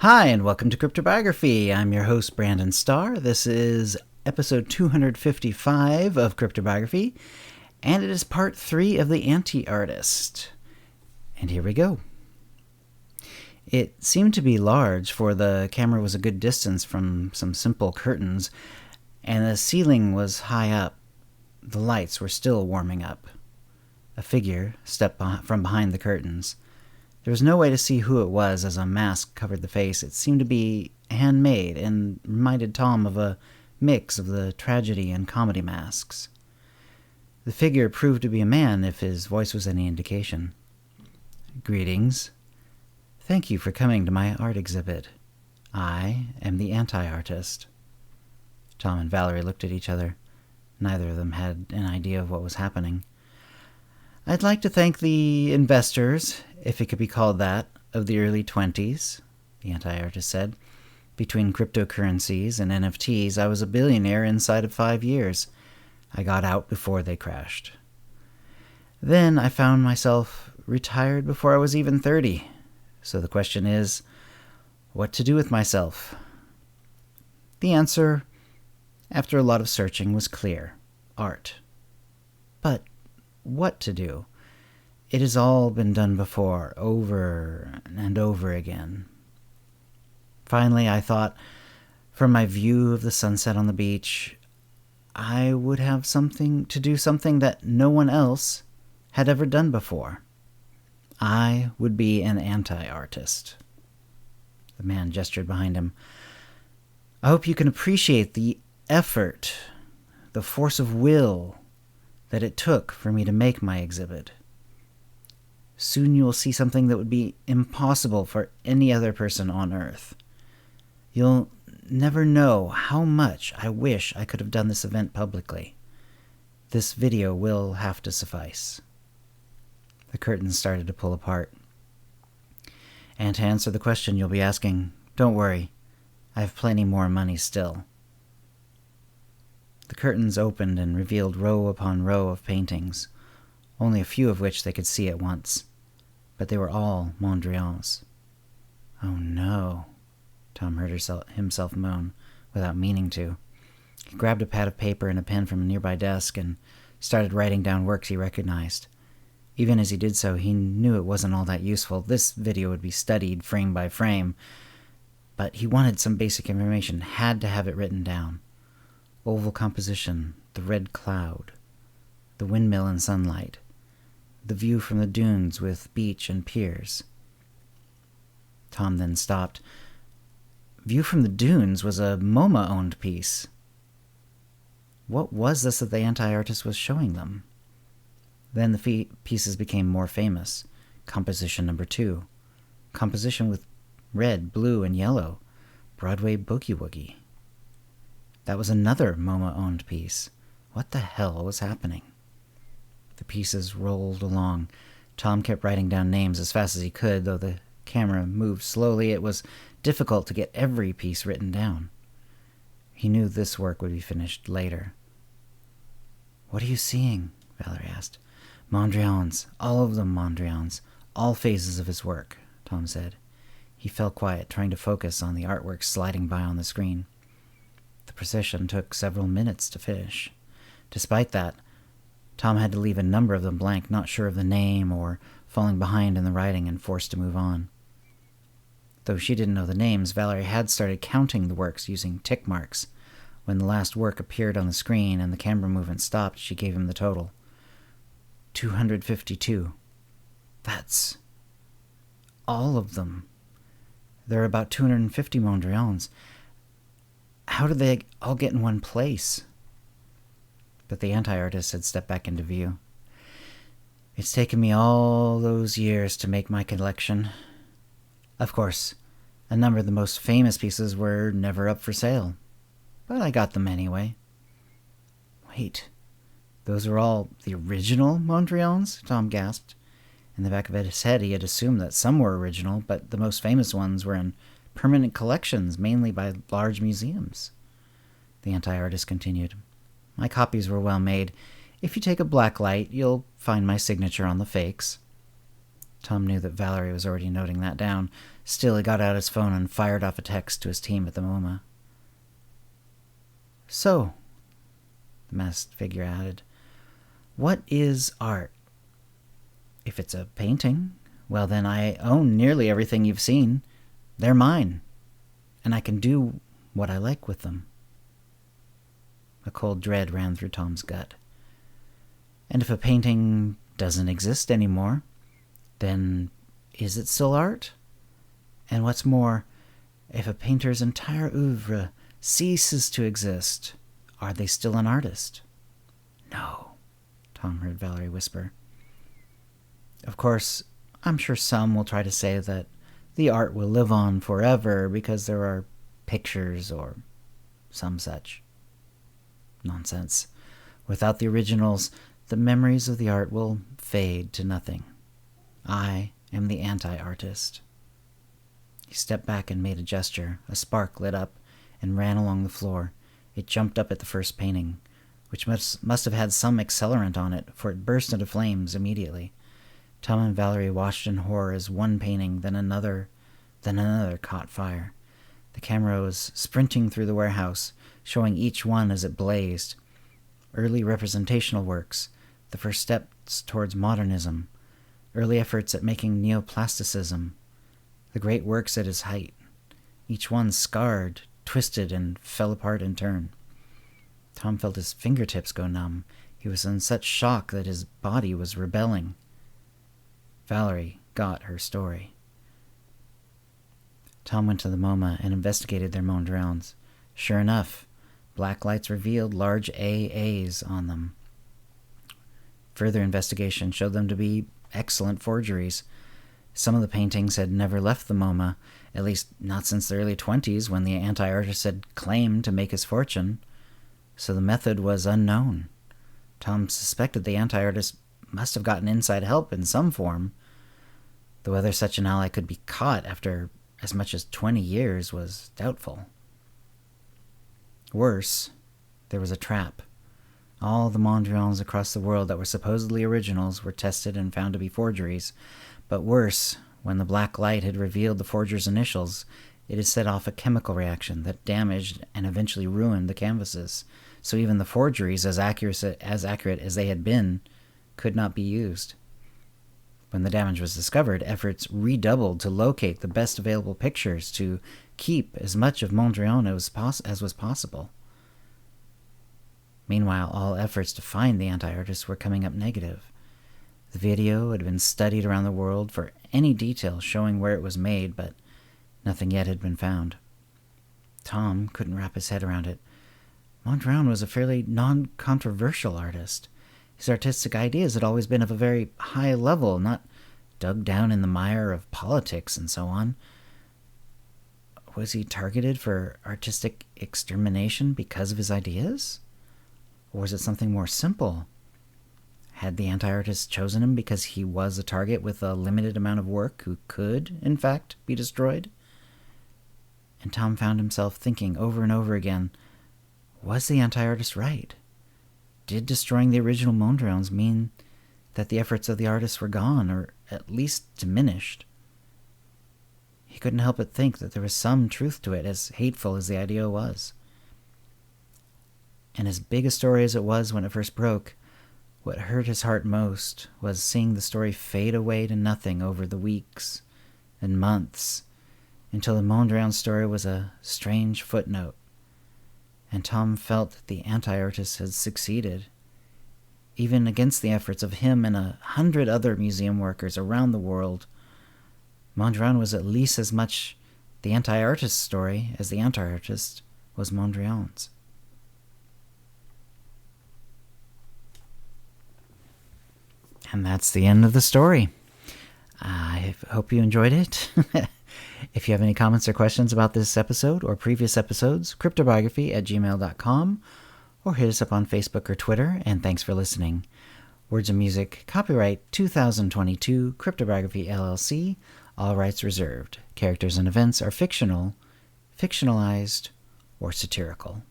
Hi, and welcome to CryptoBiography. I'm your host, Brandon Starr. This is episode 255 of CryptoBiography, and it is part 3 of The Anti-Artist. And here we go. It seemed to be large, for the camera was a good distance from some simple curtains, and the ceiling was high up. The lights were still warming up. A figure stepped from behind the curtains. There was no way to see who it was as a mask covered the face. It seemed to be handmade and reminded Tom of a mix of the tragedy and comedy masks. The figure proved to be a man, if his voice was any indication. "Greetings. Thank you for coming to my art exhibit. I am the anti-artist." Tom and Valerie looked at each other. Neither of them had an idea of what was happening. "I'd like to thank the investors, if it could be called that, of the early 20s, the anti-artist said. "Between cryptocurrencies and NFTs, I was a billionaire inside of 5 years. I got out before they crashed. Then I found myself retired before I was even 30. So the question is, what to do with myself?" The answer, after a lot of searching, was clear: art. But what to do? It has all been done before, over and over again. Finally, I thought, from my view of the sunset on the beach, I would have something that no one else had ever done before. I would be an anti-artist. The man gestured behind him. "I hope you can appreciate the effort, the force of will that it took for me to make my exhibit. Soon you will see something that would be impossible for any other person on Earth. You'll never know how much I wish I could have done this event publicly. This video will have to suffice." The curtains started to pull apart. "And to answer the question you'll be asking, don't worry, I have plenty more money still." The curtains opened and revealed row upon row of paintings, only a few of which they could see at once. But they were all Mondrian's. "Oh no," Tom heard himself moan, without meaning to. He grabbed a pad of paper and a pen from a nearby desk and started writing down works he recognized. Even as he did so, he knew it wasn't all that useful. This video would be studied frame by frame, but he wanted some basic information, had to have it written down. Oval composition, the red cloud, the windmill in sunlight, the view from the dunes with beach and piers. Tom then stopped. View from the dunes was a MoMA-owned piece. What was this that the anti-artist was showing them? Then the pieces became more famous. Composition number 2. Composition with red, blue, and yellow. Broadway Boogie Woogie. That was another MoMA-owned piece. What the hell was happening? The pieces rolled along. Tom kept writing down names as fast as he could, though the camera moved slowly. It was difficult to get every piece written down. He knew this work would be finished later. "What are you seeing?" Valerie asked. "Mondrian's. All of them Mondrian's. All phases of his work," Tom said. He fell quiet, trying to focus on the artwork sliding by on the screen. The procession took several minutes to finish. Despite that, Tom had to leave a number of them blank, not sure of the name or falling behind in the writing and forced to move on. Though she didn't know the names, Valerie had started counting the works using tick marks. When the last work appeared on the screen and the camera movement stopped, she gave him the total. 252. That's all of them. There are about 250 Mondrians. How did they all get in one place? But the anti-artist had stepped back into view. "It's taken me all those years to make my collection. Of course, a number of the most famous pieces were never up for sale, but I got them anyway." "Wait, those are all the original Mondrians?" Tom gasped. In the back of his head, he had assumed that some were original, but the most famous ones were in permanent collections, mainly by large museums. The anti-artist continued. "My copies were well made. If you take a black light, you'll find my signature on the fakes." Tom knew that Valerie was already noting that down, Still, he got out his phone and fired off a text to his team at the MoMA. "So," the masked figure added, "what is art? If it's a painting, well then I own nearly everything you've seen. They're mine, and I can do what I like with them." A cold dread ran through Tom's gut. And if a painting doesn't exist anymore, then is it still art? And what's more, if a painter's entire oeuvre ceases to exist, are they still an artist? "No," Tom heard Valerie whisper. "Of course, I'm sure some will try to say that the art will live on forever because there are pictures or some such. Nonsense. Without the originals, the memories of the art will fade to nothing. I am the anti-artist." He stepped back and made a gesture. A spark lit up and ran along the floor. It jumped up at the first painting, which must have had some accelerant on it, for it burst into flames immediately. Tom and Valerie watched in horror as one painting, then another caught fire. The camera was sprinting through the warehouse, showing each one as it blazed. Early representational works, the first steps towards modernism, early efforts at making neoplasticism, the great works at his height, each one scarred, twisted, and fell apart in turn. Tom felt his fingertips go numb. He was in such shock that his body was rebelling. Valerie got her story. Tom went to the MoMA and investigated their Mondrians. Sure enough, black lights revealed large AAs on them. Further investigation showed them to be excellent forgeries. Some of the paintings had never left the MoMA, at least not since the early 20s when the anti-artist had claimed to make his fortune, so the method was unknown. Tom suspected the anti-artist must have gotten inside help in some form, though whether such an ally could be caught after as much as 20 years was doubtful. Worse, there was a trap. All the Mondrians across the world that were supposedly originals were tested and found to be forgeries, but worse, when the black light had revealed the forger's initials, it had set off a chemical reaction that damaged and eventually ruined the canvases, so even the forgeries, as accurate as they had been, could not be used. When the damage was discovered, efforts redoubled to locate the best available pictures to keep as much of Mondrian as was possible. Meanwhile, all efforts to find the anti-artist were coming up negative. The video had been studied around the world for any detail showing where it was made, but nothing yet had been found. Tom couldn't wrap his head around it. Mondrian was a fairly non-controversial artist. His artistic ideas had always been of a very high level, not dug down in the mire of politics and so on. Was he targeted for artistic extermination because of his ideas? Or was it something more simple? Had the anti-artist chosen him because he was a target with a limited amount of work who could, in fact, be destroyed? And Tom found himself thinking over and over again, was the anti-artist right? Did destroying the original Mondrians mean that the efforts of the artist were gone, or at least diminished? He couldn't help but think that there was some truth to it, as hateful as the idea was. And as big a story as it was when it first broke, what hurt his heart most was seeing the story fade away to nothing over the weeks and months, until the Mondrian story was a strange footnote, and Tom felt that the anti-artist had succeeded. Even against the efforts of him and 100 other museum workers around the world, Mondrian was at least as much the anti-artist's story as the anti-artist was Mondrian's. And that's the end of the story. I hope you enjoyed it. If you have any comments or questions about this episode or previous episodes, cryptobiography@gmail.com, or hit us up on Facebook or Twitter, and thanks for listening. Words and music, copyright 2022, CryptoBiography LLC, all rights reserved. Characters and events are fictional, fictionalized, or satirical.